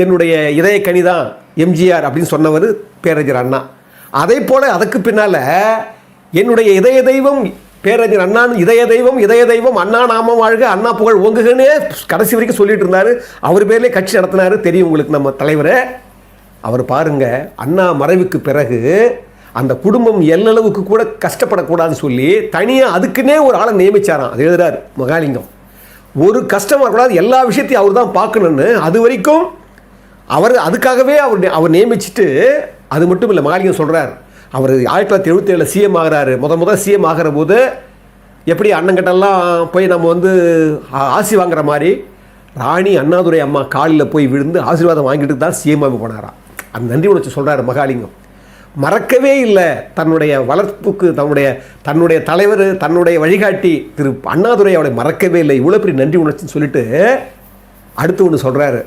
என்னுடைய இதய கனிதான் எம்ஜிஆர் அப்படின்னு சொன்னவர் பேரறிஞர் அண்ணா. அதே போல் அதுக்கு பின்னால் என்னுடைய இதய தெய்வம் பேரறிஞர் அண்ணா, இதய தெய்வம் அண்ணா நாமம் வாழ்க, அண்ணா புகழ் ஓங்குகன்னே கடைசி வரைக்கும் சொல்லிட்டு இருந்தார். அவர் பேர்லேயே கட்சி நடத்தினார். தெரியும் உங்களுக்கு நம்ம தலைவர். அவர் பாருங்க, அண்ணா மறைவுக்கு பிறகு அந்த குடும்பம் எல்லளவுக்கு கூட கஷ்டப்படக்கூடாதுன்னு சொல்லி தனியாக அதுக்குன்னே ஒரு ஆளை நியமிச்சாராம். அது எழுதுறாரு மகாலிங்கம். ஒரு கஷ்டம் வரக்கூடாது, எல்லா விஷயத்தையும் அவர் தான் பார்க்கணுன்னு அது வரைக்கும் அதுக்காகவே அவர் நியமிச்சுட்டு. அது மட்டும் இல்லை, மகாலிங்கம் சொல்கிறார், அவர் 1977 சிஎம் ஆகிறாரு. முதல் சிஎம் ஆகிற போது எப்படி அண்ணங்கிட்டெல்லாம் போய் நம்ம ஆசி வாங்குற மாதிரி ராணி அண்ணாதுரை அம்மா காலில் போய் விழுந்து ஆசீர்வாதம் வாங்கிட்டு தான் சிஎம்மாக போனாராம். அந்த நன்றி உணர்ச்சி சொல்கிறார் மகாலிங்கம். மறக்கவே இல்லை தன்னுடைய வளர்ப்புக்கு, தன்னுடைய தலைவர், தன்னுடைய வழிகாட்டி திரு அண்ணாதுரை அவரை மறக்கவே இல்லை. இவ்வளோ பெரிய நன்றி உணர்ச்சின்னு சொல்லிட்டு அடுத்து ஒன்று சொல்கிறாரு.